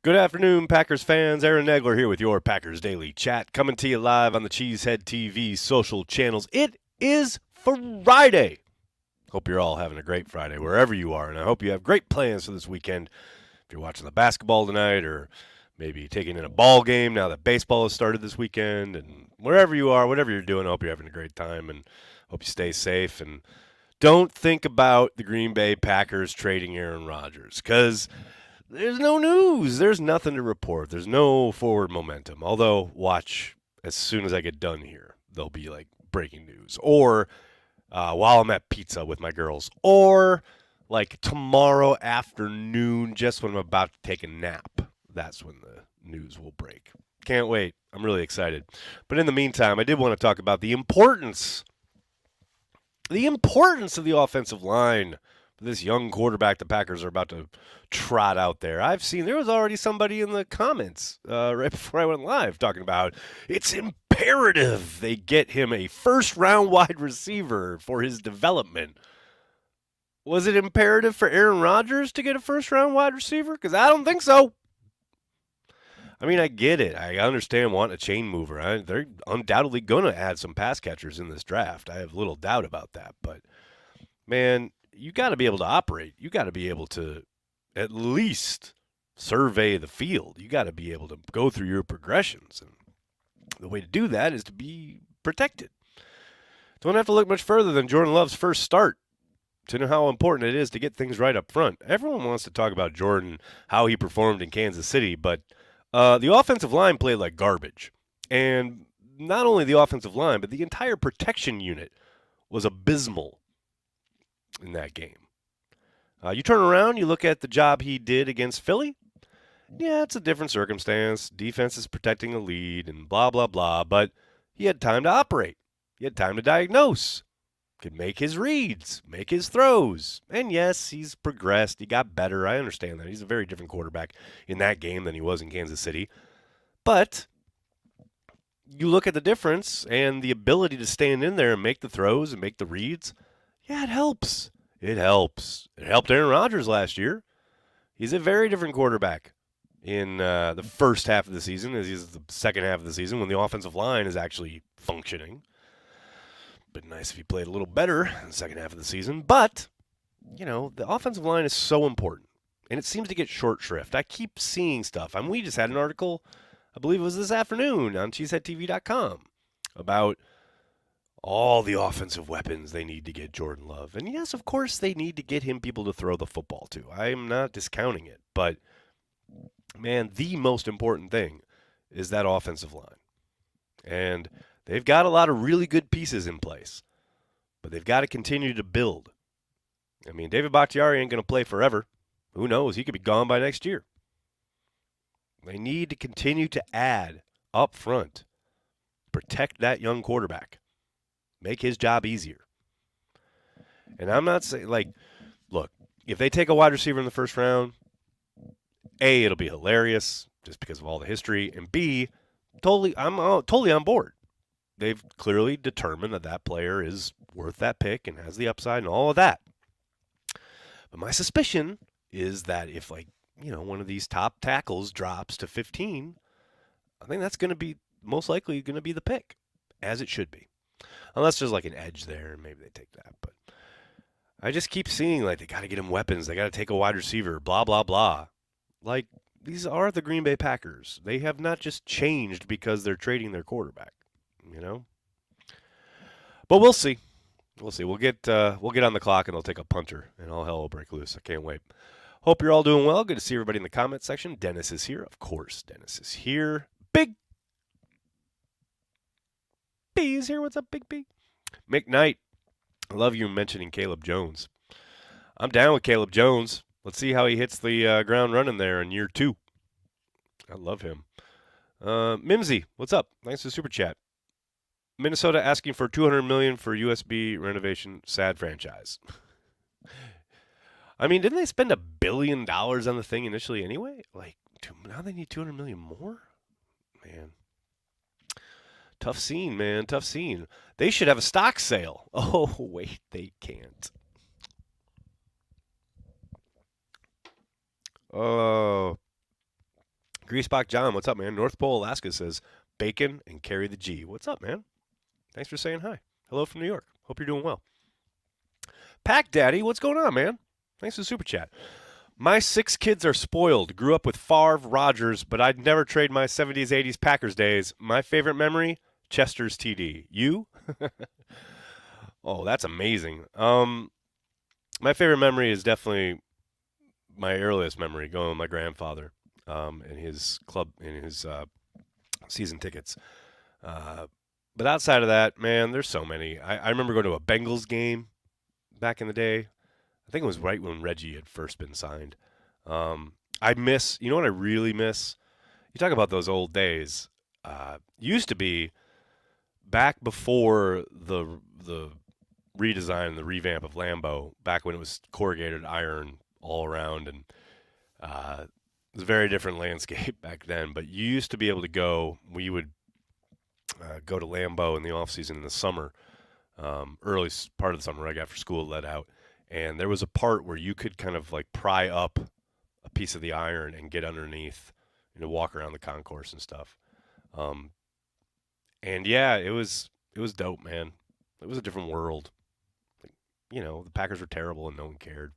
Good afternoon, Packers fans. Aaron Nagler here with your Packers Daily Chat, coming to you live on the Cheesehead TV social channels. It is Friday. Hope you're all having a great Friday wherever you are, and I hope you have great plans for this weekend. If you're watching the basketball tonight, or maybe taking in a ball game now that baseball has started this weekend, and wherever you are, whatever you're doing, I hope you're having a great time, and hope you stay safe. And don't think about the Green Bay Packers trading Aaron Rodgers, because there's no news. There's nothing to report. There's no forward momentum. Although, watch, as soon as I get done here, there'll be like breaking news. Or while I'm at pizza with my girls. Or like tomorrow afternoon, just when I'm about to take a nap. That's when the news will break. Can't wait. I'm really excited. But in the meantime, I did want to talk about the importance of the offensive line for this young quarterback the Packers are about to trot out there. I've seen there was already somebody in the comments right before I went live talking about it's imperative they get him a first-round wide receiver for his development. Was it imperative for Aaron Rodgers to get a first-round wide receiver? Because I don't think so. I mean, I get it. I understand wanting a chain mover. They're undoubtedly going to add some pass catchers in this draft. I have little doubt about that. But, man, you got to be able to operate. You got to be able to at least survey the field. You got to be able to go through your progressions. And the way to do that is to be protected. Don't have to look much further than Jordan Love's first start to know how important it is to get things right up front. Everyone wants to talk about Jordan, how he performed in Kansas City, but the offensive line played like garbage. And not only the offensive line, but the entire protection unit was abysmal in that game. You turn around, you look at the job he did against Philly. Yeah, it's a different circumstance. Defense is protecting a lead and blah, blah, blah. But he had time to operate. He had time to diagnose. Could make his reads, make his throws. And yes, he's progressed. He got better. I understand that. He's a very different quarterback in that game than he was in Kansas City. But you look at the difference and the ability to stand in there and make the throws and make the reads. Yeah, it helps. It helps. It helped Aaron Rodgers last year. He's a very different quarterback in the first half of the season as he is the second half of the season when the offensive line is actually functioning. Been nice if he played a little better in the second half of the season. But, the offensive line is so important. And it seems to get short shrift. I keep seeing stuff. We just had an article, I believe it was this afternoon on cheeseheadtv.com about all the offensive weapons they need to get Jordan Love. And yes, of course, they need to get him people to throw the football to. I'm not discounting it. But, man, the most important thing is that offensive line. And they've got a lot of really good pieces in place, but they've got to continue to build. I mean, David Bakhtiari ain't going to play forever. Who knows? He could be gone by next year. They need to continue to add up front, protect that young quarterback, make his job easier. And I'm not saying, look, if they take a wide receiver in the first round, A, it'll be hilarious just because of all the history, and B, I'm totally on board. They've clearly determined that that player is worth that pick and has the upside and all of that. But my suspicion is that if, one of these top tackles drops to 15, I think that's going to be most likely going to be the pick, as it should be. Unless there's an edge there, and maybe they take that. But I just keep seeing, they got to get him weapons. They got to take a wide receiver, blah, blah, blah. These are the Green Bay Packers. They have not just changed because they're trading their quarterback. But we'll see. We'll get on the clock and they'll take a punter and all hell will break loose. I can't wait. Hope you're all doing well. Good to see everybody in the comment section. Dennis is here. Of course, Dennis is here. Big B is here. What's up, Big B? McKnight, I love you mentioning Caleb Jones. I'm down with Caleb Jones. Let's see how he hits the ground running there in year 2. I love him. Mimsy, what's up? Thanks for the super chat. Minnesota asking for $200 million for USB renovation. Sad franchise. I mean, didn't they spend $1 billion on the thing initially anyway? Now they need $200 million more? Man. Tough scene, man. Tough scene. They should have a stock sale. Oh, wait, they can't. Oh. Greasepock John, what's up, man? North Pole, Alaska says, bacon and carry the G. What's up, man? Thanks for saying hi. Hello from New York. Hope you're doing well. Pack Daddy, what's going on, man? Thanks for the super chat. My 6 kids are spoiled. Grew up with Favre, Rodgers, but I'd never trade my 70s, 80s Packers days. My favorite memory, Chester's TD. You? Oh, that's amazing. My favorite memory is definitely my earliest memory going with my grandfather in his club, in his season tickets. But outside of that, man, there's so many. I remember going to a Bengals game back in the day. I think it was right when Reggie had first been signed. I miss, you know what I really miss? You talk about those old days. Used to be back before the redesign and the revamp of Lambeau, back when it was corrugated iron all around, and it was a very different landscape back then. But you used to be able to go. We would go to Lambeau in the off season in the summer, early part of the summer, right after school let out, and there was a part where you could kind of like pry up a piece of the iron and get underneath, walk around the concourse and stuff. And yeah, it was dope, man. It was a different world. The Packers were terrible and no one cared.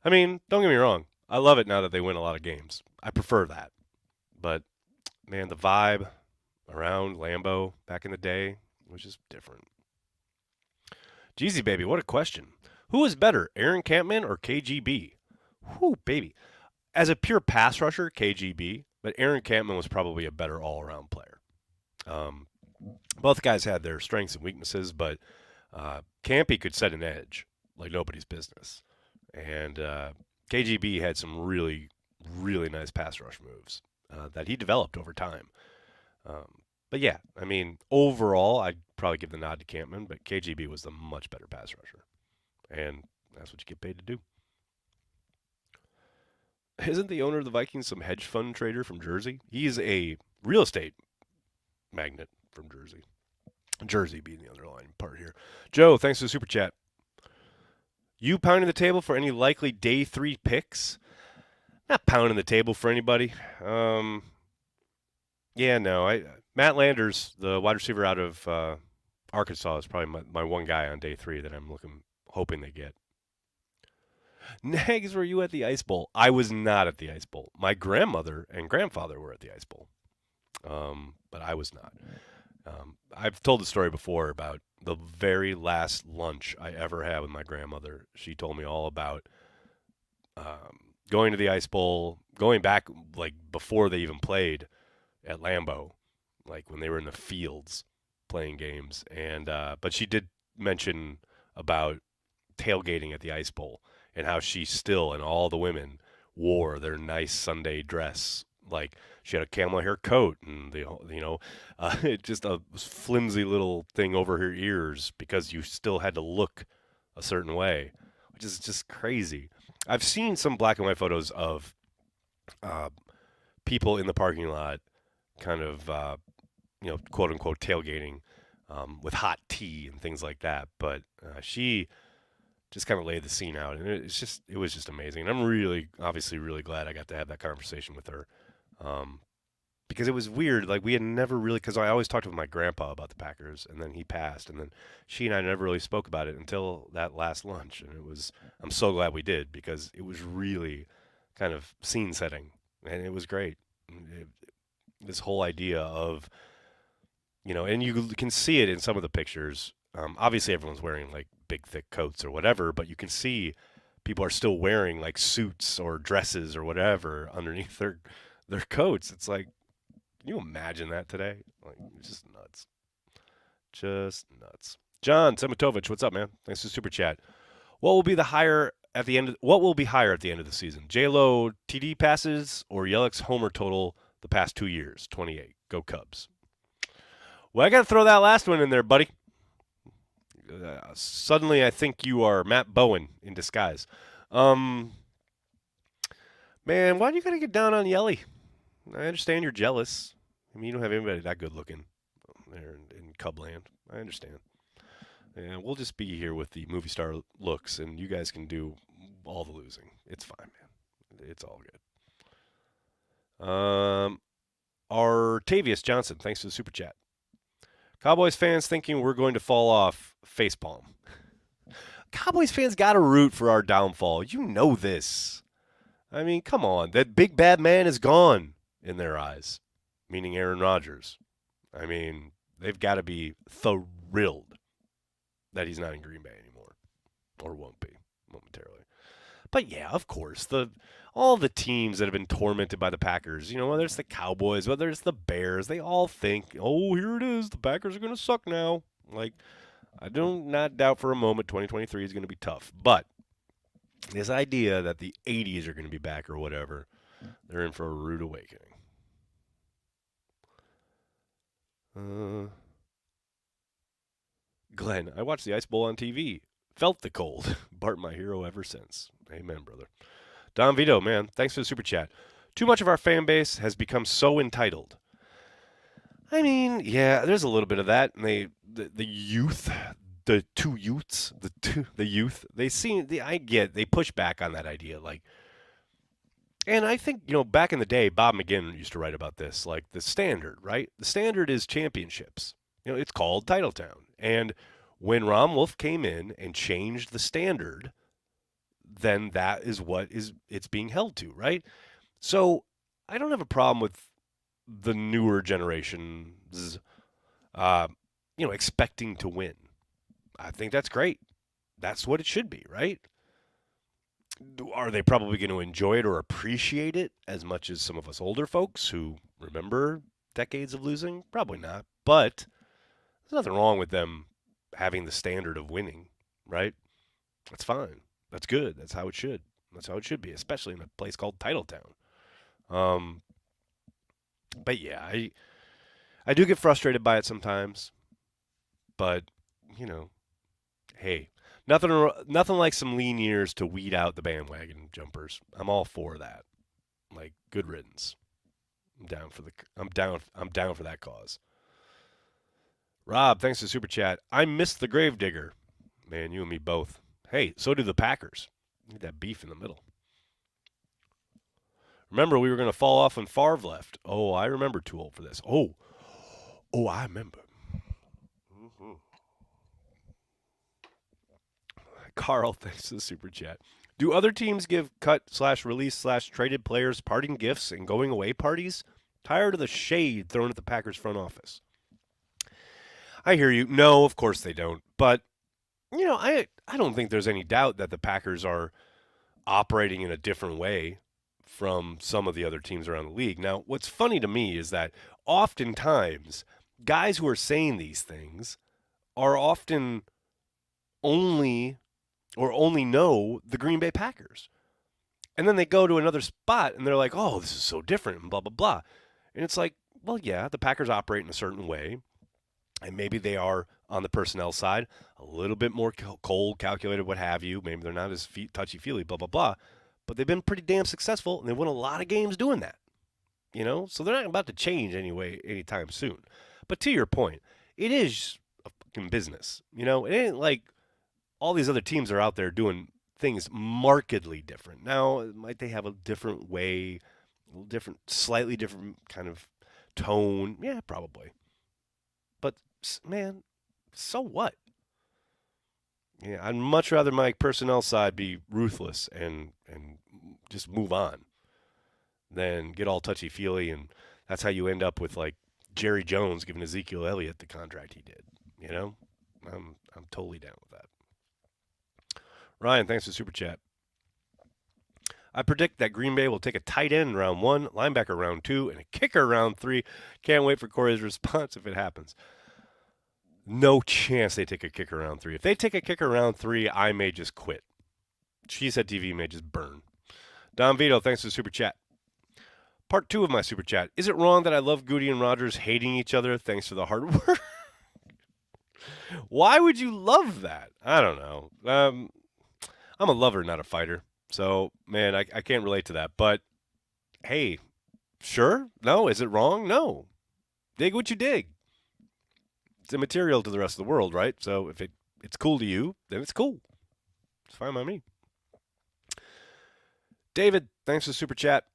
I mean, don't get me wrong. I love it now that they win a lot of games. I prefer that. But man, the vibe around Lambeau back in the day was just different. Jeezy baby, what a question. Who is better, Aaron Campman or KGB? Whew, baby. As a pure pass rusher, KGB, but Aaron Campman was probably a better all-around player. Both guys had their strengths and weaknesses, but Campy could set an edge like nobody's business. And KGB had some really, really nice pass rush moves that he developed over time. But yeah, I mean, overall, I'd probably give the nod to Campman, but KGB was the much better pass rusher. And that's what you get paid to do. Isn't the owner of the Vikings some hedge fund trader from Jersey? He's a real estate magnate from Jersey. Jersey being the underlying part here. Joe, thanks for the super chat. You pounding the table for any likely day 3 picks? Not pounding the table for anybody. Yeah, no. Matt Landers, the wide receiver out of Arkansas, is probably my one guy on day 3 that I'm hoping they get. Nags, were you at the Ice Bowl? I was not at the Ice Bowl. My grandmother and grandfather were at the Ice Bowl, but I was not. I've told the story before about the very last lunch I ever had with my grandmother. She told me all about going to the Ice Bowl, going back like before they even played at Lambeau, like when they were in the fields playing games. And but she did mention about tailgating at the Ice Bowl and how she still and all the women wore their nice Sunday dress. Like she had a camel hair coat and just a flimsy little thing over her ears because you still had to look a certain way, which is just crazy. I've seen some black and white photos of people in the parking lot, kind of quote unquote tailgating with hot tea and things like that. But she just kind of laid the scene out, and it was just amazing. And I'm obviously really glad I got to have that conversation with her. Because it was weird. Like we had never really, because I always talked with my grandpa about the Packers, and then he passed, and then she and I never really spoke about it until that last lunch, and I'm so glad we did because it was really kind of scene setting, and it was great. This whole idea of, and you can see it in some of the pictures. Obviously, everyone's wearing like big thick coats or whatever, but you can see people are still wearing like suits or dresses or whatever underneath their coats. It's like, can you imagine that today? Like, it's just nuts. Just nuts. John Semitovich, what's up, man? Thanks for the super chat. What will be higher at the end of the season? J-Lo TD passes or Yelik's homer total the past 2 years? 28. Go Cubs. Well, I got to throw that last one in there, buddy. Suddenly, I think you are Matt Bowen in disguise. Man, why do you got to get down on Yelly? I understand you're jealous. I mean, you don't have anybody that good looking there in Cubland. I understand. And we'll just be here with the movie star looks, and you guys can do all the losing. It's fine, man. It's all good. Um, Artavius Johnson, thanks for the super chat. Cowboys fans thinking we're going to fall off, facepalm. Cowboys fans got to root for our downfall. You know this. I mean, come on. That big bad man is gone in their eyes, meaning Aaron Rodgers. I mean, they've got to be thrilled that he's not in Green Bay anymore, or won't be momentarily. But yeah, of course, all the teams that have been tormented by the Packers, whether it's the Cowboys, whether it's the Bears, they all think, oh, here it is, the Packers are going to suck now. Like, I do not doubt for a moment 2023 is going to be tough. But this idea that the 80s are going to be back or whatever, they're in for a rude awakening. Glenn, I watched the Ice Bowl on TV. Felt the cold. Bart, my hero ever since. Amen, brother. Don Vito, man, thanks for the super chat. Too much of our fan base has become so entitled. I mean, yeah, there's a little bit of that. And the youth, the two youths, the youth, they push back on that idea. Like, and I think, back in the day, Bob McGinn used to write about this, like the standard, right? The standard is championships. It's called Titletown. And when Ron Wolf came in and changed the standard, then that is what it's being held to, right? So I don't have a problem with the newer generations, expecting to win. I think that's great. That's what it should be, right? Are they probably going to enjoy it or appreciate it as much as some of us older folks who remember decades of losing? Probably not. But there's nothing wrong with them having the standard of winning, right? That's fine. That's good. That's how it should. That's how it should be, especially in a place called Titletown. But yeah, I do get frustrated by it sometimes. But hey, nothing like some lean years to weed out the bandwagon jumpers. I'm all for that. Like, good riddance. I'm down for that cause. Rob, thanks for super chat. I missed the Gravedigger. Man, you and me both. Hey, so do the Packers. Need that beef in the middle. Remember, we were going to fall off when Favre left. Oh, I remember. Too old for this. Oh, I remember. Mm-hmm. Carl, thanks for the super chat. Do other teams give cut/release/traded players parting gifts and going away parties? Tired of the shade thrown at the Packers front office. I hear you. No, of course they don't. But, I don't think there's any doubt that the Packers are operating in a different way from some of the other teams around the league. Now, what's funny to me is that oftentimes guys who are saying these things are often only know the Green Bay Packers. And then they go to another spot and they're like, oh, this is so different and blah, blah, blah. And it's like, well, yeah, the Packers operate in a certain way. And maybe they are, on the personnel side, a little bit more cold, calculated, what have you. Maybe they're not as touchy-feely, blah, blah, blah. But they've been pretty damn successful, and they won a lot of games doing that. So they're not about to change anyway anytime soon. But to your point, it is a fucking business. It ain't like all these other teams are out there doing things markedly different. Now, might they have a different way, slightly different kind of tone? Yeah, probably. But, man, so what? Yeah, I'd much rather my personnel side be ruthless and just move on than get all touchy-feely, and that's how you end up with, like, Jerry Jones giving Ezekiel Elliott the contract he did. I'm totally down with that. Ryan, thanks for the super chat. I predict that Green Bay will take a tight end round 1, linebacker round 2, and a kicker round 3. Can't wait for Corey's response if it happens. No chance they take a kicker round 3. If they take a kicker round 3, I may just quit. She Said TV may just burn. Don Vito, thanks for the super chat. Part 2 of my super chat. Is it wrong that I love Goody and Rogers hating each other thanks for the hard work? Why would you love that? I don't know. I'm a lover, not a fighter. So, man, I can't relate to that. But, hey, sure? No? Is it wrong? No. Dig what you dig. It's immaterial to the rest of the world, right? So if it's cool to you, then it's cool. It's fine by me. David, thanks for the super chat.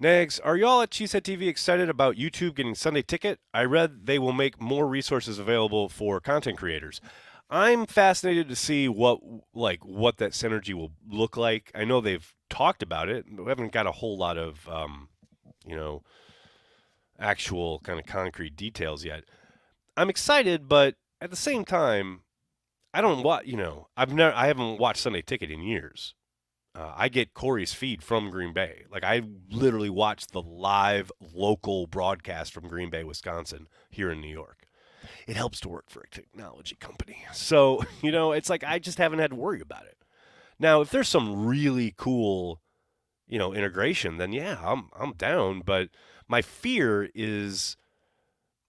Nags, are y'all at Cheesehead TV excited about YouTube getting Sunday Ticket? I read they will make more resources available for content creators. I'm fascinated to see what that synergy will look like. I know they've talked about it. We haven't got a whole lot of you know, actual kind of concrete details yet. I'm excited, but at the same time, I don't watch. I haven't watched Sunday Ticket in years. I get Corey's feed from Green Bay. Like I literally watch the live local broadcast from Green Bay, Wisconsin, here in New York. It helps to work for a technology company, so it's like I just haven't had to worry about it. Now, if there's some really cool, integration, then yeah, I'm down. But my fear is,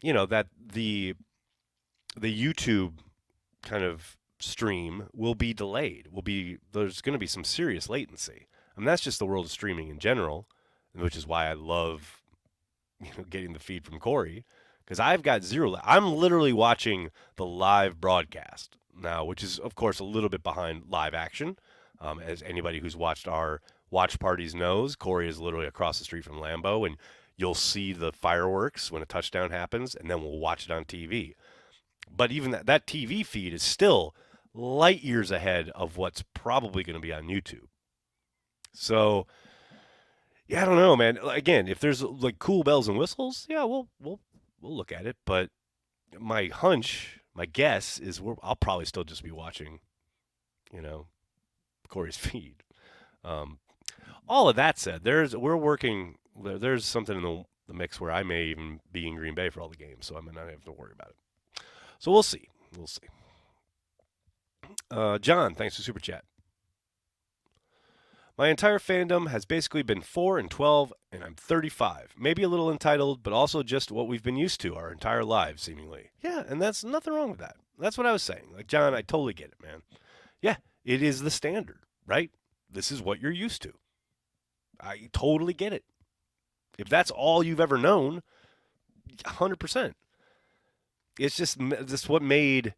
that the YouTube kind of stream will be delayed. There's going to be some serious latency. I mean, that's just the world of streaming in general, which is why I love getting the feed from Corey, because I've got zero. I'm literally watching the live broadcast now, which is of course a little bit behind live action. As anybody who's watched our watch parties knows, Corey is literally across the street from Lambeau, and you'll see the fireworks when a touchdown happens, and then we'll watch it on TV. But even that TV feed is still light years ahead of what's probably going to be on YouTube. So, yeah, I don't know, man. Again, if there's like cool bells and whistles, yeah, we'll look at it. But my hunch, my guess is I'll probably still just be watching, Corey's feed. All of that said, there's something in the mix where I may even be in Green Bay for all the games, so I might not have to worry about it. So we'll see. We'll see. John, thanks for Super Chat. My entire fandom has basically been 4 and 12, and I'm 35. Maybe a little entitled, but also just what we've been used to our entire lives, seemingly. Yeah, and that's nothing wrong with that. That's what I was saying. Like, John, I totally get it, man. Yeah, it is the standard, right? This is what you're used to. I totally get it. If that's all you've ever known, 100%. It's just what made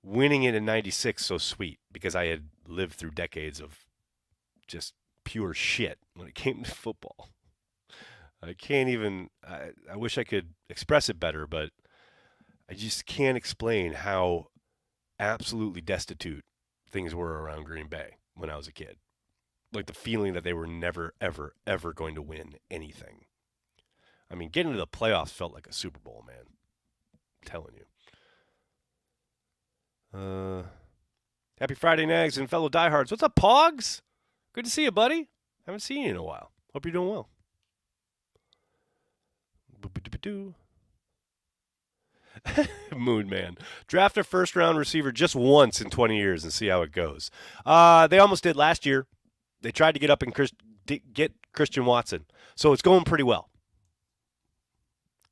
winning it in 96 so sweet, because I had lived through decades of just pure shit when it came to football. I can't even, I wish I could express it better, but I just can't explain how absolutely destitute things were around Green Bay when I was a kid. Like the feeling that they were never, ever, ever going to win anything. I mean, getting to the playoffs felt like a Super Bowl, man. I'm telling you. Happy Friday, Nags and fellow diehards. What's up, Pogs? Good to see you, buddy. Haven't seen you in a while. Hope you're doing well. Moon Man. Draft a first-round receiver just once in 20 years and see how it goes. They almost did last year. They tried to get up and get Christian Watson. So it's going pretty well.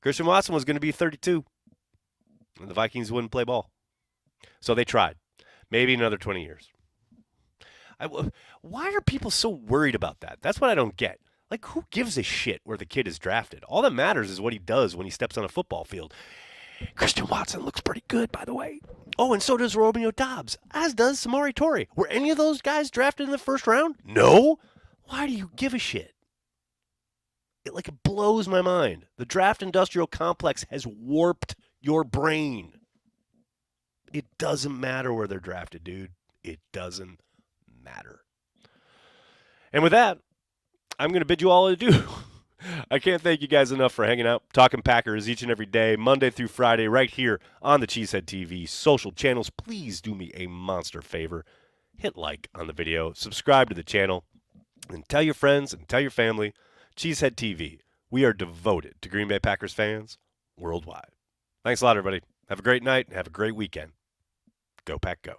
Christian Watson was going to be 32. And the Vikings wouldn't play ball. So they tried. Maybe another 20 years. Why are people so worried about that? That's what I don't get. Like, who gives a shit where the kid is drafted? All that matters is what he does when he steps on a football field. Christian Watson looks pretty good, by the way. Oh, and so does Romeo Doubs, as does Samori Toure. Were any of those guys drafted in the first round? No. Why do you give a shit? It blows my mind. The draft industrial complex has warped your brain. It doesn't matter where they're drafted, dude. It doesn't matter. And with that, I'm going to bid you all adieu. I can't thank you guys enough for hanging out, talking Packers each and every day, Monday through Friday, right here on the Cheesehead TV social channels. Please do me a monster favor. Hit like on the video, subscribe to the channel, and tell your friends and tell your family. Cheesehead TV. We are devoted to Green Bay Packers fans worldwide. Thanks a lot, everybody. Have a great night and have a great weekend. Go Pack Go.